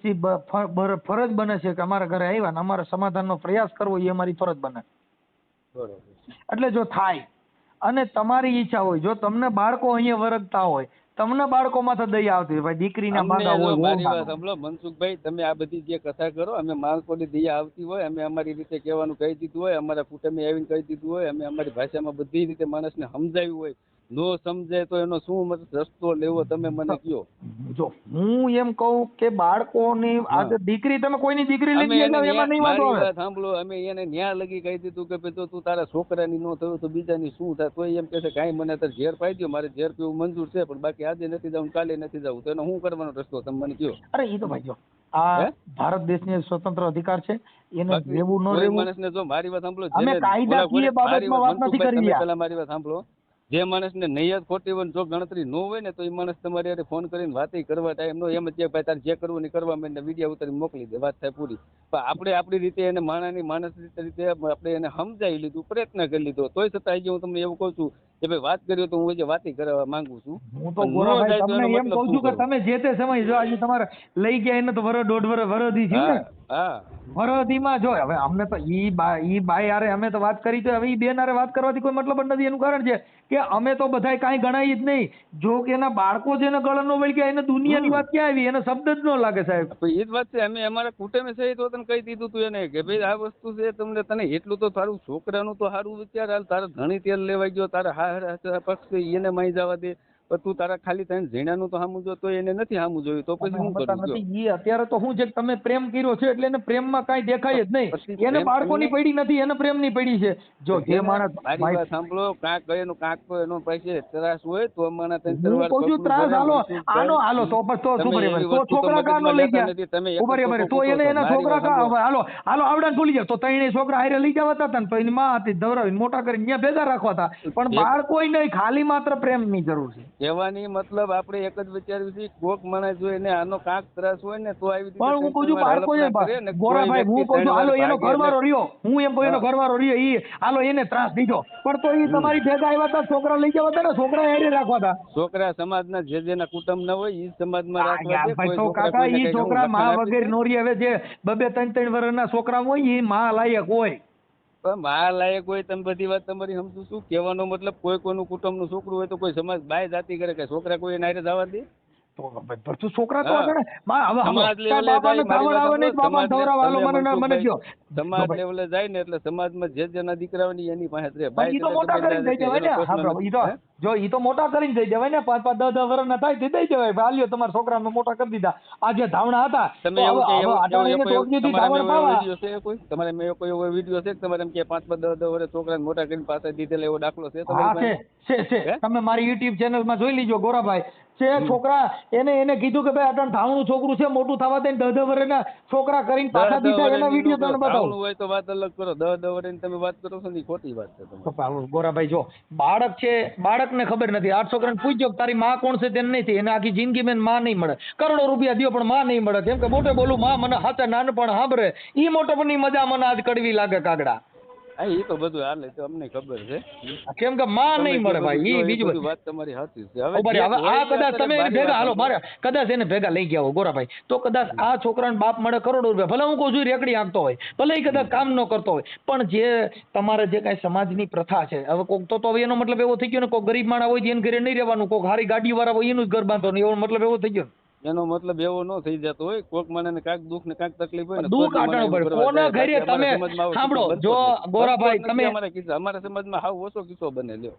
ફરજ બને છે કે અમારા ઘરે આવ્યા ને અમારે સમાધાનનો પ્રયાસ કરવો એ અમારી ફરજ બને. બરોબર. એટલે જો થાય અને તમારી ઈચ્છા હોય, જો તમને બાળકો અહીંયા વરગતા હોય, તમને બાળકો માથે દયા આવતી હોય, ભાઈ દીકરીના માંગા હોય, મારી વાત સાંભળો મનસુખભાઈ, તમે આ બધી જે કથા કરો, અમે બાળકોની દયા આવતી હોય, અમે અમારી રીતે કહેવાનું કહી દીધું હોય, અમારા કુટુંબે આવીને કહી દીધું હોય, અમે અમારી ભાષામાં બધી રીતે માણસને સમજાવ્યું હોય, નો સમજાય તો એનો શું રસ્તો લેવો તમે મને કહો. જો હું એમ કહું કે બાળકોની આજે દીકરી તમે કોઈની દીકરી લીધી એમાં નહીં વાંધો આવે. સાંભળો, અમે એને ન્યા લગી કહી દીધું કે ભાઈ તું તારા છોકરાની નો થયું તો બીજાની શું થાય, તો એમ કહે છે કાંઈ મને અત્યારે ઝેર પાઈ દો, મારે ઝેર પીવું મંજૂર છે પણ બાકી આજે નથી જવું, કાલે નથી જવું, તો એનો શું કરવાનો રસ્તો તમે મને કહો. અરે એ તો ભાઈ જો આ ભારત દેશને સ્વતંત્ર અધિકાર છે, એને રહેવું ન રહેવું. માણસને જો મારી વાત સાંભળો, અમે કાયદાકીય બાબતમાં વાત નથી કરી રહ્યા. પેલા મારી વાત સાંભળો, જે માણસને નૈયત ખોટી હોય જો ગણતરી ન હોય ને તો એ માણસ તમારી હારે ફોન કરીને વાતે કરવા ટાઈમ નો, એમ જ ભાઈ તારે જે કરવું ને કરવા માંડે, વિડીયો ઉતારી મોકલી દે, વાત થાય પૂરી. પણ આપણે આપણી રીતે એને માણસ રીતે આપણે એને સમજાવી લીધું, પ્રયત્ન કરી લીધો, તોય છતાં આજે હું તમને એવું કહું છું કે ભાઈ વાત કર્યો તો હું જે વાતી કરવા માંગુ છું. હું તો ગોરાભાઈ તમને એમ કહું છું કે તમે જે તે સમય જો આજે તમારે લઈ ગયા એને તો વરસ 1.5 વર્ષ વરદી થયું ને. હા વરદીમાં જો હવે અમને તો ઈ બાઈ હારે અમે તો વાત કરી, તો હવે ઈ બેન હારે વાત કરવાથી કોઈ મતલબ જ નથી. એનું કારણ છે કે અમે તો બધાય કાંઈ ગણાય જ નહીં. જો કે એના બાળકો જેને ગળનો વળી ગયા એને દુનિયાની વાત ક્યાં આવી, એને શબ્દ જ ન લાગે સાહેબ. એ જ વાત છે. અમે અમારા કુટુંબે છે તો તને કહી દીધું તું એને કે ભાઈ આ વસ્તુ છે, તમને તને એટલું તો તારું છોકરાનું તો સારું વિચાર, હાલ તારા ધણી તેલ લેવાઈ ગયો, તારા પક્ષ એને માઈ જવા દે, પણ તું તારા ખાલી તને ઝીણાનું તો સામું જો તો એને નથી સામું જોયું, તો પછી શું કરું? ઈ અત્યારે તો શું છે કે તમે પ્રેમ કર્યો છે એટલે એને પ્રેમમાં કાંઈ દેખાય જ નહીં. એને બાળકોની પડી નથી, એને પ્રેમની પડી છે. જો જે માણસ મારી વાત સાંભળો, કાંક એનો કાંક તો એનો પૈસે ત્રાસ હોય તો અમારા હું કહું છું ત્રાસ હાલો આનો હાલો તો પછી તો શું કરે તો છોકરા કાનો લઈ ગયા ઉભરે તો એને એના છોકરા કા હાલો આવડા ભૂલી જાવ તો ત્રણેય છોકરા હારે લઈ જવાતા હતા ને તો એની માં હતી દવરાવીને મોટા કરીને ત્યાં ભેગા રાખવા હતા, પણ બાળકોય નહીં, ખાલી માત્ર પ્રેમની જરૂર છે. કહેવાની મતલબ આપણે એક જ વિચાર્યું છે કોક માણસ જો એને આનો કાંક ત્રાસ હોય ને તો આવી રીતે પણ હું કહું છું બાળકો છે ગોરાભાઈ, હું કહું છું હાલો એનો ઘરવાળો રહ્યો, હું એમ કહું એનો ઘરવાળો રહ્યો, ઈ હાલો એને ત્રાસ દીધો, પણ તો ઈ તમારી ભેગા આવ્યા હતા, છોકરા લઈ જવા હતા ને, છોકરા એરે રાખવા હતા. છોકરા સમાજના જેના કુટુંબ ના હોય ઈ સમાજમાં રાખવા દે. ભાઈ કોઈ તો છોકરા કાકા કોઈને ઈ કઈ છોકરા લખન માં આપી વગેરે દે. નોરી હવે જે 2-3 વર્ષના છોકરા હોય ઈ માં લાયક હોય. પણ માં લાયક હોય તમે બધી વાત તમારી સમજુ શું કહેવાનો મતલબ કોઈ કોઈનું કુટુંબ નું છોકરું હોય તો કોઈ સમાજ બાય જાતિ કરે કે છોકરા કોઈ નાયરે જવા દે. તો બધું છોકરા તો હા. આગળ માં હવે સમાજ કાંઈ લેવલે બાપાને જાય, મારી ધાવણ વાત આવે નહીં, સાંભળો, બાપાને ધવરાવ, હાલો તમે મને મનસુખભાઈ, કયો. સમાજ લેવલે જાય ને એટલે સમાજમાં જે જેના દીકરા હોય ને એની પાસે જ રહે. પણ ઈ તો મોટા કરીને દઈ દેવાય ને. હા બરાબર. ઈ તો જો ઈ તો મોટા કરીને દઈ દેવાય ને, 5-5 10-10 વર્ષના થાય તે દઈ દેવાય. ભાઈ આલ્યો તમારા છોકરાને મોટા કરી દીધા. આ જે ધાવણા હતા તમે તો એવું કે હવે અટાણીને ટોચનીથી ધાવણ પાવા. તમારે મેં કોઈ એવો વિડીયો છે કે તમારે એમ કે 5-10 વર્ષ છોકરાને મોટા કરીને પાસે દીધેલા એવો દાખલો છે હા તમારી પાસે? છે. તમે મારી યુટ્યુબ ચેનલમાં જોઈ લીજો ગોરાભાઈ. છે છોકરા એને કીધું કે ભાઈ અટાણ ધાવણું છોકરું છે, મોટું થવા દે, 10-10 વર્ષના છોકરા કરીને પાછા દીધા, એના વિડીયો તમને બતાવું. ધાવણું હોય તો વાત અલગ કરો, 10 વર્ષની તમે વાત કરો છો ને ઈ ખોટી વાત છે તમારી. તો પાછું ગોરાભાઈ જો બાળક છે, બાળકને ખબર નથી. 8 છોકરાને પૂછજો કે તારી માં કોણ છે, તેને નથી. એને આખી જિંદગી માં માં નહીં મળે, કરોડો રૂપિયા દ્યો પણ માં નહીં મળે. કેમ કે મોટે બોલું માં મને હાથે નાનપણ સાંભળે, ઈ મોટપણની મજા મને આજ કડવી લાગે કાગડા. હા ઈ તો બધું હાલે તો અમને ખબર છે. કેમ કે માં નહીં મળે ભાઈ. ઈ એ બીજું બધું વાત તમારી સાચી છે. હવે આ કદાચ તમે એને ભેગા હાલો મારે કદાચ એને ભેગા લઈ ગયા હો ગોરાભાઈ, તો કદાચ આ છોકરાને બાપ મળે કરોડો રૂપિયા, ભલે હું કહું છું રેકડી આંકતો હોય, ભલે એ કદાચ કામ ન કરતો હોય, પણ જે તમારે જે કાંઈ સમાજની પ્રથા છે, હવે કોક તો હવે એનો મતલબ એવો થઈ ગયો ને, કોક ગરીબ માણસ હોય એને ઘરે નહીં રહેવાનું, કોક હારી ગાડી વાળા હોય એનું જ ઘર બાંધવાનું, એવો મતલબ એવો થઈ ગયો. એનો મતલબ એવો ન થઈ જતો હોય. કોક માણસને કાંઈક દુઃખ ને કાંઈક તકલીફ હોય ને દુઃખ આટાણું પડે. કોના ઘરે તમે સાંભળો, જો ગોરાભાઈ તમે અમારા સમાજમાં હાવ ઓછો કિસ્સો બને લ્યો.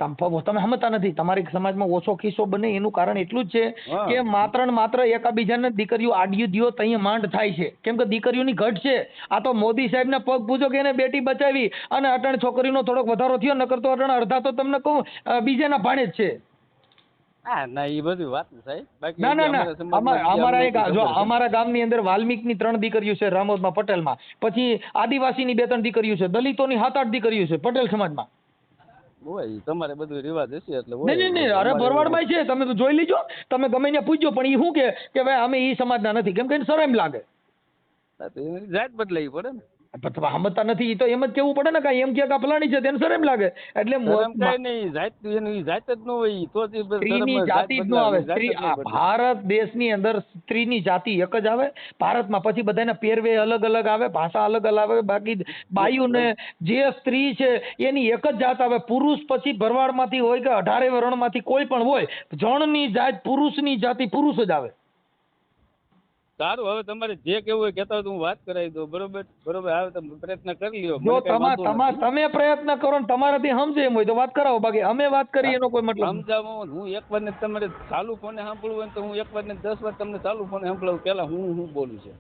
તમે સમજતા નથી. તમારી સમાજમાં ઓછો કિસ્સો બને એનું કારણ એટલું જ છે હા. કે માત્ર ને માત્ર એકાબીજાને દીકરીઓ આડ્યું દ્યો તઈ માંડ થાય છે. કેમ કે દીકરીઓની ઘટ છે. આ તો મોદી સાહેબને પગ પૂજો કે એને બેટી બચાવી અને અટણ છોકરીનો થોડોક વધારો થયો, નકર તો અટણ અડધા તો તમને કહું બીજાના ભાણે જ છે. હા ના એ બધી વાત થાય. બાકી ના અમારા એક જો અમારા ગામની અંદર વાલ્મીકની 3 દીકરીઓ છે, રામોદમાં પટેલમાં, પછી આદિવાસીની 2-3 દીકરીઓ છે, દલિતોની 7-8 દીકરીઓ છે પટેલ સમાજમાં. હોય તમારે બધું રિવાજ હશે એટલે નહીં અરે ભરવાડમાં છે, તમે તો જોઈ લીજો, તમે ગમે ત્યાં પૂછજો, પણ એ શું કે ભાઈ અમે ઈ સમાજના નથી, કેમ કે એને શરમ લાગે. જાત બદલાવી પડે ને. તમે સમજતા નથી. ઈ તો એમ જ કેવું પડે ને, કાંઈ એમ કે ફલાણી છે તેને શરમ લાગે, એટલે જાત જ ન હોય તો સ્ત્રીની જાતિ જ ન આવે. સ્ત્રી ભારત દેશની અંદર સ્ત્રીની જાતિ એક જ આવે ભારતમાં. પછી બધાના પહેરવે અલગ અલગ આવે, ભાષા અલગ અલગ આવે. બાકી બાયુને જે સ્ત્રી છે એની એક જ જાત આવે. પુરુષ પછી ભરવાડમાંથી હોય કે 18 વર્ણમાંથી કોઈ પણ હોય, જણની જાત પુરુષની જાતિ પુરુષ જ આવે. સારું, હવે તમારે જે કેવું હોય કહેતા હોય તો હું વાત કરાવી દઉં. બરોબર હવે તમે પ્રયત્ન કરી લ્યો. જો તમે પ્રયત્ન કરો ને તમારાથી સમજે એમ હોય તો વાત કરાવો, બાકી અમે વાત કરી એનો કોઈ મતલબ સમજાવો. હું એક વાર ને તમારે ચાલુ ફોને સાંભળવું હોય તો હું એક વાર ને 10 વાર તમને ચાલુ ફોને સાંભળાવું. પેલા હું બોલું છે,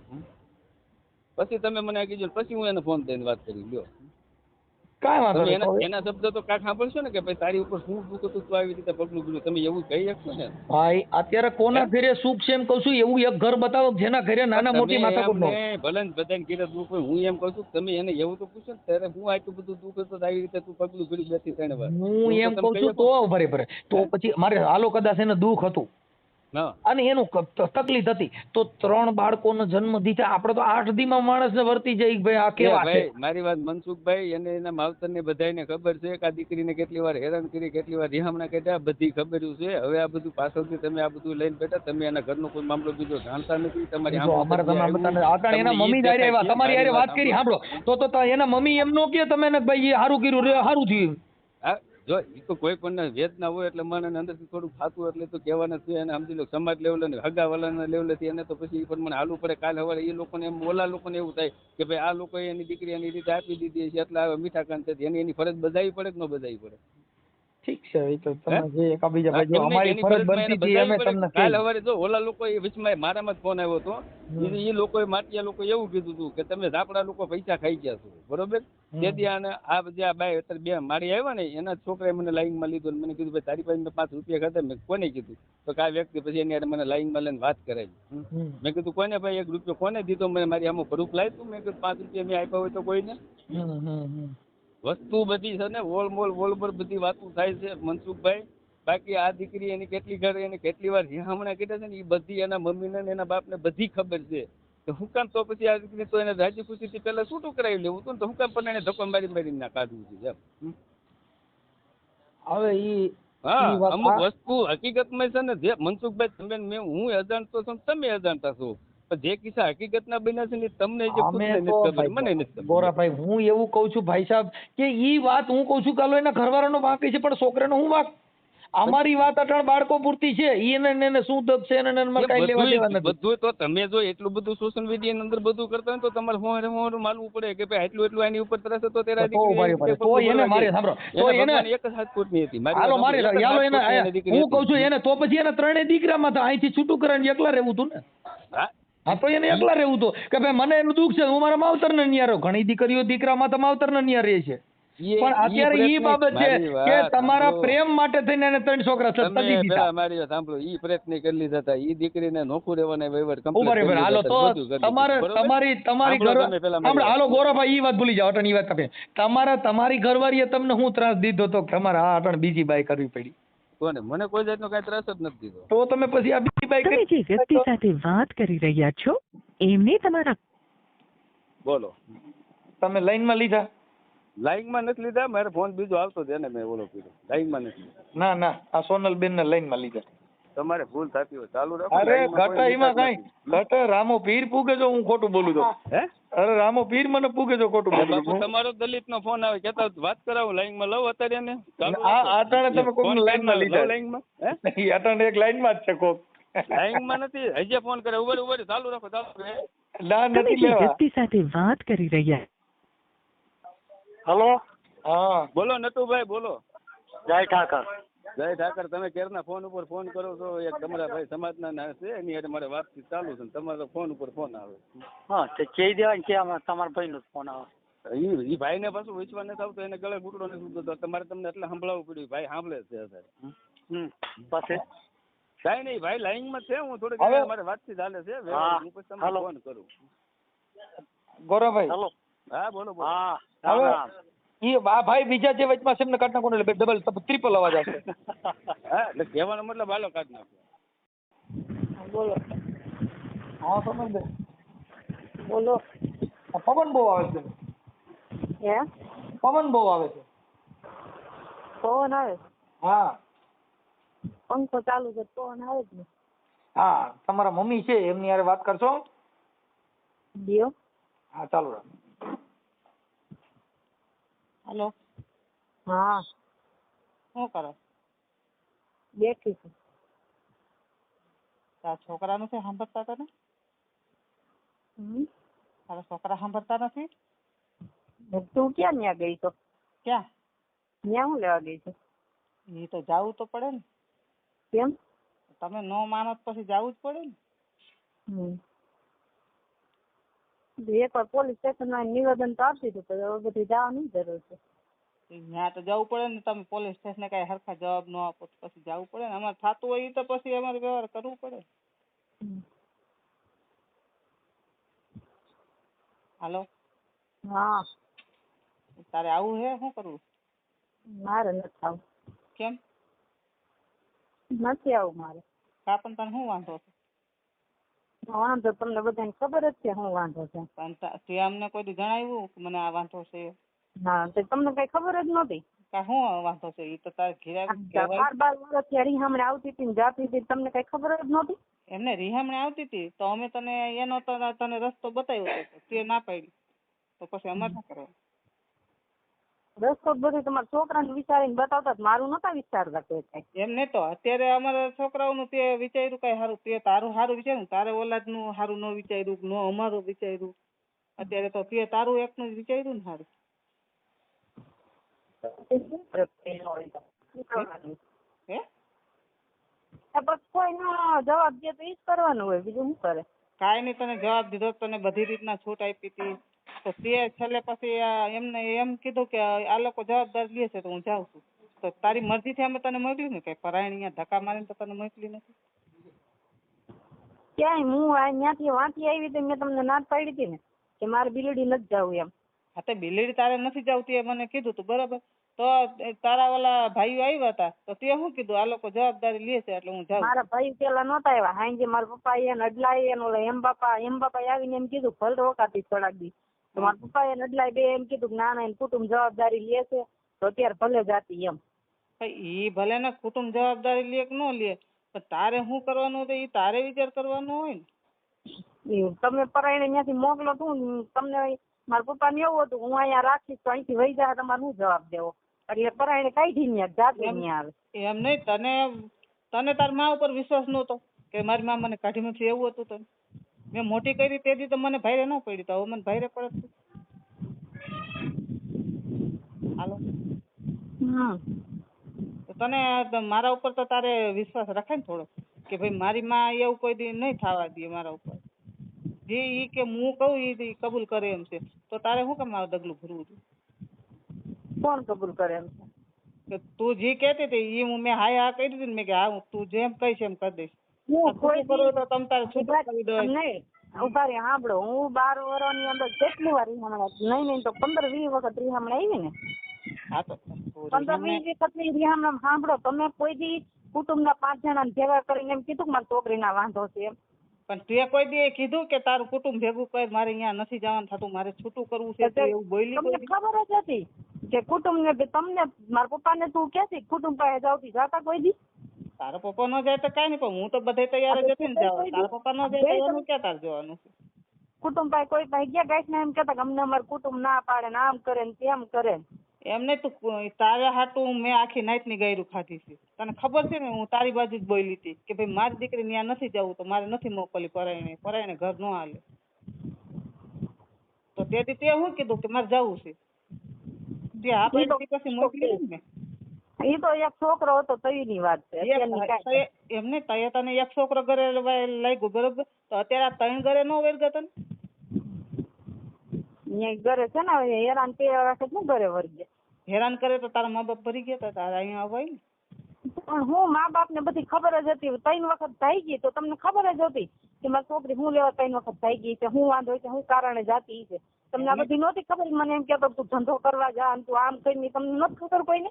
પછી તમે મને કીધું, પછી હું એને ફોન કરીને વાત કરી લ્યો. કાંઈ વાંધો નહીં. એના શબ્દ તો કાંઈક સાંભળશો ને કે ભાઈ તારી ઉપર શું દુઃખ હતું, તું આવી રીતે પગલું ભર્યું, તમે એવું કહી શકશો ને? ભાઈ અત્યારે કોના ઘરે સુખ છે એમ કહું છું, એવું એક ઘર બતાવો જેના ઘરે નાના મોટી માથાકૂટ ન હોય. ભલે ને બધાને ઘરે દુઃખ હોય, હું એમ કહું છું તમે એને એવું તો પૂછો ને, ત્યારે હું આટલું બધું દુઃખ હતું આવી રીતે તું પગલું ભર્યું 2-3 વાર. હું એમ કહું છું તો ભરે તો પછી મારે હાલો કદાચ એને દુઃખ હતું અને એનું તકલીફ હતી તો 3 બાળકોનો જન્મ દીધા. આપણે તો 8 દીમાં માણસને વર્તી જાય ભાઈ આ કેવા છે. મારી વાત મનસુખભાઈ અને એના માવતરને બધાને ખબર છે કે આ દીકરીને કેટલી વાર હેરાન કરી, કેટલી વાર રિહામણા કર્યા, બધી ખબર છે. હવે આ બધું પાછળથી તમે આ બધું લઈને બેઠા, તમે એના ઘરનો કોઈ મામલો બીજો જાણતા નથી. તમારી એના મમ્મી જયારે આવ્યા તમારી હારે વાત કરી સાંભળો તો એના મમ્મી એમ નો કે તમે ભાઈ સારું કર્યું, સારું થયું. જો એ તો કોઈ પણ વેદના હોય એટલે મને અંદરથી થોડું થતું એટલે તો કહેવાના છે. અને સમજી લો સમાજ લેવલે ને હગાવાલાના લેવલેથી એને તો પછી પણ મને હાલવું પડે. કાલે સવારે એ લોકોને એમ ઓલા લોકોને એવું થાય કે ભાઈ આ લોકોએ એની દીકરી એની રીતે આપી દીધી છે એટલે મીઠા કાન છે, એની ફરજ બજાવવી પડે કે ન બજાવવી પડે? ઠીક છે, એ તો તમે જે એકાબીજા ભાઈ અમારી ફરજ બનતી હતી અમે તમને કાલ સવારે જો ઓલા લોકો એ વિચમાં મારામાં જ ફોન આવ્યો હતો. એ લોકોએ માટિયા લોકો એવું કીધું હતું કે તમે ઝાપડા લોકો પૈસા ખાઈ ગયા છો, બરોબર? તેથી આને આ જે આ બાય અત્યારે 2 મારી આવ્યા ને એના છોકરાએ મને લાઈનમાં લીધો. મને કીધું ભાઈ તારી પાસે મેં 5 રૂપિયા ખાધા. મેં કોને કીધું તો કાંઈ વ્યક્તિ પછી એની મને લાઈનમાં લઈને વાત કરાવી. મેં કીધું કોને ભાઈ 1 રૂપિયો કોને દીધો? મને મારી આમાં પ્રૂફ લાવી તું. મેં કીધું 5 રૂપિયા મેં આપ્યા હોય તો કોઈને. વસ્તુ બધી છે ને વોલ પર બધી વાતો થાય છે મનસુખભાઈ. બાકી આ દીકરી એની કેટલી ઘર એને કેટલી વાર હમણાં કીધા છે ને એ બધી એના મમ્મીને ને એના બાપને બધી ખબર છે. તો હું કામ તો પછી આ દીકરી તો એને રાજી ખુશીથી પહેલા છૂટું કરાવી લેવું હતું ને, તો હું કામ પણ એને ધક્કો મારી ના કાઢવું છે એમ. હવે ઈ હા, વાત અમુક વસ્તુ હકીકતમાં છે ને, જે મનસુખભાઈ તમે હું અજાણતો છું, તમે અજાણતા છો, પણ જે કિસ્સા હકીકતના બન્યા છે ને એ તમને જે ખુદને અમે નથી તો ખબર, મને નથી ખબર. ગોરાભાઈ હું એવું કઉ છું ભાઈ સાહેબ કે ઈ વાત હું કઉ છું કાલો એના ઘરવાળાનો વાંક છે, પણ છોકરાનો હું વાંક? અમારી વાત અટણ બાળકો પૂરતી છે. એને શું દબ છે એને એમાં કાંઈ લેવા દેવા નથી. બધું તો તમે જો એટલું બધું સોશિયલ મીડિયા અંદર બધું કરતા હોય તો તમારે હોર માનવું પડે કે ભાઈ એટલું એની ઉપર ત્રાસ હતો તેરા દીકરી તો એને મારે સાંભળો તો એને એક જ હાથ પૂરતી હતી. હાલો મારે યાલો એને હું કઉ છું એને તો પછી એને ત્રણેય દીકરામાં તો અહીંથી છૂટું કરીને એકલા રહેવું હતું ને. હા તો એને એકલા રહેવું હતું કે ભાઈ મને એનું દુઃખ છે, હું મારા માવતરને ન્યા રહું. ઘણી દીકરીઓ દીકરામાં તો માવતરને ન્યા રહે છે, પણ અત્યારે ઈ બાબત છે કે તમારા પ્રેમ માટે થઈને એને 3 છોકરા તદી દીધા. મારી વાત સાંભળો, ઈ પ્રયત્ન કરી લીધા હતા, ઈ દીકરીને નોખું રહેવાના વહીવટ ઉભા રે હાલો તો તમારી ઘર હાલો ગોરાભાઈ ઈ વાત ભૂલી જાઓ. અટણ ઈ વાત તમે તમારી ઘરવાળીએ તમને હું ત્રાસ દીધો તો કે અમારે આ અટણ બીજી બાઈ કરવી પડી? કોને? મને કોઈ જાતનો કઈ ત્રાસ જ નથી દીધો. તો તમે પછી આ બીજી બાઈ તમે જે વ્યક્તિ સાથે વાત કરી રહ્યા છો એમને તમારા બોલો તમે લાઈનમાં લીધા? લાઈનમાં નથી લીધા, મારે ફોન બીજો આવતો છે એને મેં ઓલો કીધો. લાઈનમાં નથી લીધા. ના આ સોનલબેન ને લાઈનમાં લીધા. તમારે ભૂલ થતી હોય ચાલુ રાખો. અરે ઘટા એમાં કઈ ઘટા રામો પીર પૂગે જો હું ખોટું બોલું તો. હે અરે રામો પીર મને પૂગે જો ખોટું બોલું. બાપુ તમારો દલિત નો ફોન આવે, કેતા વાત કરાવું, લાઈનમાં લઉં અત્યારે એને. આ આટાણે તમે કોક લાઈનમાં લીધા? લાઈનમાં હે આટાણે એક લાઈનમાં જ છે કોક. લાઈનમાં નથી, હજી ફોન કરે. ઉભર ચાલુ રાખો ના તમે નથી જે લેવા. વ્યક્તિ સાથે વાત કરી રહ્યા હલો હા બોલો નટુભાઈ બોલો. જય ઠાકર. જય ઠાકર. તમે ક્યારના ફોન ઉપર ફોન કરો છો, એક તમારા ભાઈ સમાજના છે એની હારે મારે વાતચીત ચાલુ છે, તમારો ફોન ઉપર ફોન આવે. હા તે કહી દેવાય કે તમારા ભાઈનો ફોન આવે. ઈ ભાઈને પાછું વિશ્વાસ નથી આવતો, એને ગળે ઘૂંટડો નથી ઉતરતો. તમારે તમને એટલે સંભળાવવું પડ્યું, ભાઈ સાંભળે છે અત્યારે. પછી કાંઈ નહીં, ભાઈ લાઈનમાં છે, હું થોડીક મારે વાતચીત ચાલે છે, હું પછી તમને ફોન કરું. ગોરાભાઈ હા બોલો બોલો. હવે ઈ આ ભાઈ બીજા જે વચમાં છે એમને કાઢ નાખો એટલે ડબલ ટ્રિપલ અવાજ આવશે. હા એટલે કહેવાનો મતલબ હાલો કાઢ નાખો. બોલો. હા સમજ બોલો. પવન બહુ આવે છે. હે પવન બહુ આવે છે. પવન આવે? હા પંખો ચાલુ છે, પવન આવે જ ને. હા તમારા મમ્મી છે એમની હારે વાત કરશો? દિયો. હા ચાલુ રાખ. હાલો હા શું કરો? બેઠી છું. તારા છોકરાનું છે સાંભળતા તને? તારા છોકરા સાંભળતા નથી? તું ક્યાં ન્યા ગઈ તો? ક્યાં? ન્યા હું લેવા ગઈ છું? એ તો જાવું તો પડે ને. કેમ? તમે નો માનો તો પછી જાવું જ પડે ને. એકવાર પોલીસ સ્ટેશનમાં નિવેદન તો આપી દીધું, તો હવે બધી જવાની જરૂર છે. ત્યાં તો જવું પડે ને. તમે પોલીસ સ્ટેશને કઈ હરખા જવાબ ન આપો તો પછી જવું પડે ને. અમારે થતું હોય એ તો પછી અમારે વ્યવહાર કરવું પડે. હાલો હા તારે આવું હે? શું કરવું? મારે નથી આવું. કેમ નથી આવું મારે? કા પણ તને શું વાંધો છે? વાંધો તમને બધાને ખબર જ છે શું વાંધો છે. પણ તે અમને કોઈ દી જણાવ્યું કે મને આ વાંધો છે? ના તો તમને કઈ ખબર જ નહોતી. કા શું વાંધો છે? એ તો તારે ઘેર 12 વર્ષથી રીહામણે આવતી હતી ને જાતી હતી, તમને કઈ ખબર જ નહોતી? એમને રીહામણે આવતી હતી તો અમે તને એનો તને રસ્તો બતાવ્યો હતો, તે ના પાડી તો પછી અમારે શું કરવાનું? રસ્તો બધું તમારા છોકરાને વિચારીને બતાવતા, મારું નતા વિચારતા કોઈ કઈ. એમને તો અત્યારે અમારા છોકરાઓનું તે વિચાર્યું કઈ સારું, તે તારું સારું વિચાર્યું, તારે ઓલાદનું સારું ન વિચાર્યું, ન અમારું વિચાર્યું. અત્યારે તો તે તારું એકનું જ વિચાર્યું ને સારું. હે બસ કોઈનો જવાબ દે તો ઈ જ કરવાનું હોય, બીજું શું કરે? કાંઈ નહીં, તને જવાબ દીધો, તને બધી રીતના છૂટ આપી હતી, તો તે છેલ્લે પછી એમને એમ કીધું કે આ લોકો જવાબદાર લે છે તો હું જાઉં છું. તો તારી મરજીથી અમે તને મોકલ્યું ને, કઈ પરાયણ અહીંયા ધક્કા મારીને તો તને મોકલી નથી. ક્યાંય હું ત્યાંથી વાંચી આવી હતી, મેં તમને ના પાડી હતી ને કે મારે બિલડી નથી જવું એમ. હા તો બિલીડી તારે નથી જવું તે મને કીધું તું બરાબર, તો તારા ઓલા ભાઈઓ આવ્યા હતા તો તે શું કીધું આ લોકો જવાબદારી લે છે એટલે હું જાઉં. મારા ભાઈ પેલા નહોતા આવ્યા, હાંજે મારા પપ્પા એને અડલાઈ એને ઓલા એમ બાપા આવીને એમ કીધું ભલ રોકાતી થોડાક દી. તો મારા પપ્પા એને અડલાઈ બે એમ કીધું કે ના ના, એને કુટુંબ જવાબદારી લે છે તો અત્યારે ભલે જાતી એમ. ઈ ભલે ને કુટુંબ જવાબદારી લે કે ન લે, પણ તારે શું કરવાનું તો ઈ તારે વિચાર કરવાનો હોય ને. તમે પરાઈને ત્યાંથી મોકલો તું, તમને મારા પપ્પા ને એવું હતું હું અહીંયા રાખીશ તો અહીંથી વહી જાય તમારે શું જવાબ દેવો, એટલે પરાઈને કાઢી ને જાતે ત્યાં આવે. એમ નહીં, તને તાર મા ઉપર વિશ્વાસ નહોતો કે મારી મા મને કાઢી મૂકશે એવું હતું? તને મેં મોટી કરી તેથી તો મને ભાઈરે ન પડી, તો હવે મને ભાઈરે પડે. હાલો, તો તને મારા ઉપર તો તારે વિશ્વાસ રખાય ને થોડો, કે ભાઈ મારી માં એવું કોઈ દી નહીં થવા દે મારા ઉપર. જે ઈ કે હું કહું ઈ કબૂલ કરે એમ છે, તો તારે શું કામ આ ડગલું ભરવું છે? કોણ કબૂલ કરે એમ છે? કે તું જે કહેતી હતી ઈ મેં હા કહી દીધી ને, મેં કે હા તું જેમ કહીશ એમ કરી દઈશ. હું કોઈ કરો તો તમ તારે છૂટું કરી દો. નહીં ઉભા રે, સાંભળો, હું 12 વર્ષની અંદર કેટલી વાર રીહામણા, નહીં તો 15-20 વખત રીહામણા આવી ને. હા તો 15-20 વખત ની રીહામણા સાંભળો, તમે કોઈ દી કુટુંબના 5 જણા ભેગા કરીને એમ કીધું કે મારી છોકરીના વાંધો છે એમ? પણ તે કોઈ દી કીધું કે તારું કુટુંબ ભેગું કર, મારે અહીંયા નથી જવાનું થતું, મારે છૂટું કરવું છે, એવું બોલી? તમને ખબર જ હતી કે કુટુંબ ને તમને મારા પપ્પા ને તું કે કુટુંબ પાસે જાવતી જાતા કોઈ દી? તારા પપ્પા ન જાય તો કઈ નહીં, પણ હું તો બધે તૈયાર જ હતી ને જવા. તારા પપ્પા ન જાય તો એનું ક્યાં તાર જવાનું છે? કુટુંબ પાસે કોઈ પાસે ગયા ગાઈસ ને એમ કેતા કે અમને અમારું કુટુંબ ના પાડે ને આમ કરે ને તેમ કરે. એમ નહીં, તું તારા હાટું મેં આખી નાઈટ ની ગાયરું ખાધી છે, તને ખબર છે ને? હું તારી બાજુ જ બોલી હતી કે ભાઈ મારી દીકરી ત્યાં નથી જવું તો મારે નથી મોકલી પરાયણે ઘર ન હાલે. તો તેથી તે શું કીધું કે મારે જવું છે, તે આ પછી મોકલી ને. એ તો એક છોકરો હતો તઈની વાત છે. એમ નહીં, તય તને એક છોકરો ઘરે લાગ્યો બરોબર, તો અત્યારે આ 3 ઘરે નો વર્ગ તને ઘરે છે ને હેરાન કર્યા રાખે શું ઘરે વર્ગે? હેરાન કરે તો તારા મા બાપ ભરી ગયા હતા, તારા અહીંયા આવાય ને. પણ હું મા બાપ ને બધી ખબર જ હતી, 3 વખત થઈ ગઈ તો તમને ખબર જ હતી કે મારી છોકરી હું લેવા 3 વખત થઈ ગઈ છે, હું વાંધો છે, હું કારણે જાતી છે. તમને આ બધી નહોતી ખબર? મને એમ કેતો તું ધંધો કરવા જા, તું આમ કરી, તમને નથી ખબર કોઈને?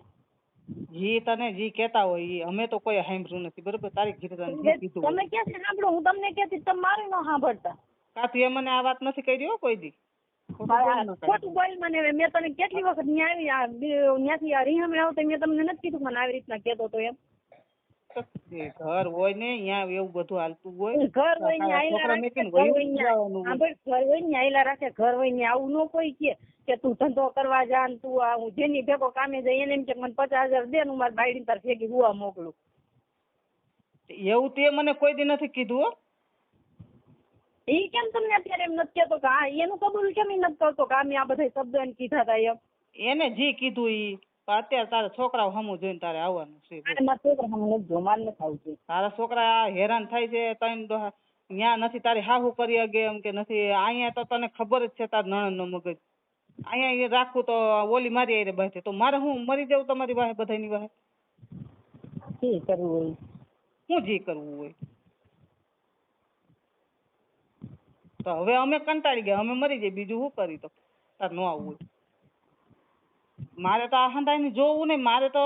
જી તને જી કેતા હોય ઈ અમે તો કોઈ સાંભળ્યું નથી બરોબર. તારી કીધું તમે ક્યાંથી સાંભળો? હું તમને કહેતી તમે મારે ન સાંભળતા. કાતું એ મને આ વાત નથી કરી હો કોઈ દી. ખોટું બોલ મને. મેં તને કેટલી વખત ત્યાંથી આ રીહામણે આવતા મેં તમને નથી કીધું મને આવી રીતના કેતો તો એમ? ઘર હોય ને અહીંયા એવું બધું હાલતું હોય. ઘર હોય ને આયલા રાખે, ઘર હોય ને આયલા રાખે, ઘર હોય ને આવું ન કોઈ કે તું ધંધો કરવા જા ને તું આ જેની ભેગો કામે જાય એને એમ કે મને 50,000 દે ને મારી બાયડી તાર ભેગી હુવા મોકલું. એવું તે મને કોઈ દી નથી કીધું હો. એ કેમ તમને અત્યારે એમ નથી કેતો કે હા એનું કબૂલ કેમ નથી કરતો કે આ બધા શબ્દો એને કીધા હતા એમ? એને જી કીધું ઈ અત્યારે તારા છોકરાઓ હમું જોઈને તારે આવવાનું છે. મારા છોકરા હમું નથી જો, મારે નથી આવતું. તારા છોકરા હેરાન થાય છે, તને ત્યાં નથી તારી હાહુ કરી અગે એમ કે નથી. અહીંયા તો તને ખબર જ છે તાર નણંદ નો મગજ. અહીંયા રાખવું તો ઓલી મારી આરે બેઠે, તો મારે હું મરી જાઉં તમારી વાહે બધાની વાહે? જી કરવું હોય શું જી કરવું હોય? તો હવે અમે કંટાળી ગયા, અમે મરી જઈએ, બીજું શું કરી? તો તાર નો આવવું હોય. મારે તો આ હંધાઈને જોવું નહીં, મારે તો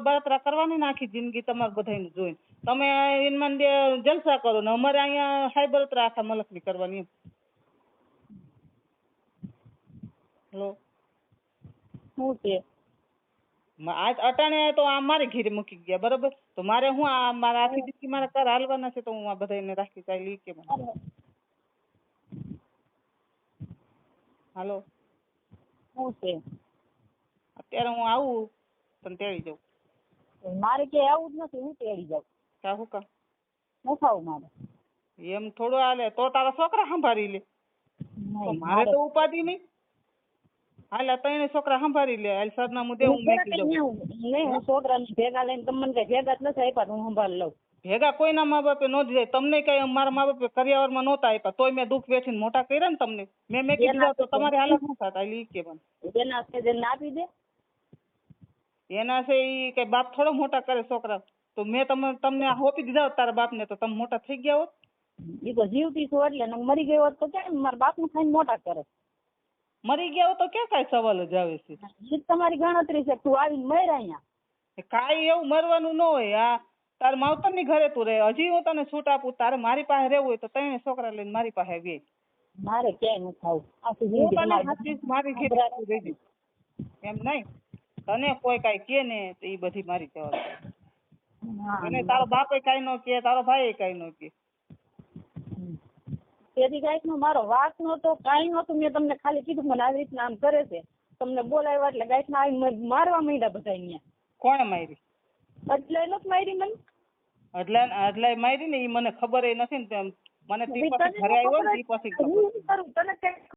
બળતરા કરવાની ને આખી જિંદગી તમારે બધાને જોઈને. તમે એનમાં જલસા કરો ને અમારે અહીંયા હાઈ બળતરા આખા મલકની કરવાની એમ. હેલો, શું છે? આજ અટાણે તો આ મારે ઘીરે મૂકી ગયા બરોબર, તો મારે હું આ મારા આખી જિંદગી મારા ઘર હાલવાના છે, તો હું આ બધાને રાખી ચાલી કે હાલો શું છે? અત્યારે હું આવું પણ તેડી જાઉં. મારે ક્યાંય આવું જ નથી, હું તેડી જાઉં. કાહું કા ન ખાવું મારે એમ થોડું હાલે, તો તારા છોકરા સંભાળી લે. મારે તો ઉપાધિ નહીં. હાલ 3 છોકરા સંભાળી લે. હાલ સરનામું દે, હું મેકી જાઉં. નહીં, હું છોકરાને ભેગા લઈને તમને કઈ ભેગા જ નથી આપ્યા, હું સંભાળ લઉં. ભેગા કોઈના મા બાપે નો જાય. તમને કઈ મારા મા બાપે કરિયાવરમાં નહોતા આપ્યા, તોય મેં દુઃખ વેઠીને મોટા કર્યા ને તમને. મેં કીધું તો તમારી હાલત શું થતા ઈ કે એના છે જેને આપી દે. એના છે ઈ કઈ બાપ થોડો મોટા કરે છોકરા. તો મેં તમને હોપી દીધા હોત તારા બાપને, તો તમે મોટા થઈ ગયા હોત. એ તો જીવતી છું એટલે મરી ગયો હોત તો ક્યાં મારા બાપનું ખાઈને મોટા કરે. મરી ગયા હો તો ક્યાં કાંઈ સવાલ જ આવે છે? ઈ જ તમારી ગણતરી છે. તું આવીને મર અહીંયા. કાંઈ એવું મરવાનું ન હોય. આ તાર માવતરની ઘરે તું રહે. હજી હું તને છૂટ આપું. તારે મારી પાસે રહેવું હોય તો ત્રણે છોકરા લઈને મારી પાસે વે. મારે ક્યાંય નથી આવું. આખી હું જિંદગી તને તમારી હાચવીશ, મારી ઘેરે તું રહેજે. એમ નહીં, તને કોઈ કાંઈ કહે ને તો એ બધી મારી જવાબદારી. હા. અને તારો બાપે કાંઈ ન કહે, તારો ભાઈ કાંઈ ન કહે. તેથી કાંઈક નો મારો વાંક નહોતો, કાંઈ નહોતું. મેં તમને ખાલી કીધું મને આવી રીતના આમ કરે છે. તમને બોલાવ્યા એટલે ગાઈસ ના આવી મારવા માંડ્યા બધા અહીંયા. કોણે મારી? એટલે નથી મારી મને. એટલે મારી ને એ મને ખબર નથી ને. મને તે પછી ઘરે આવ્યો ને તે પછી ખબર. હું શું કરું તને કઈ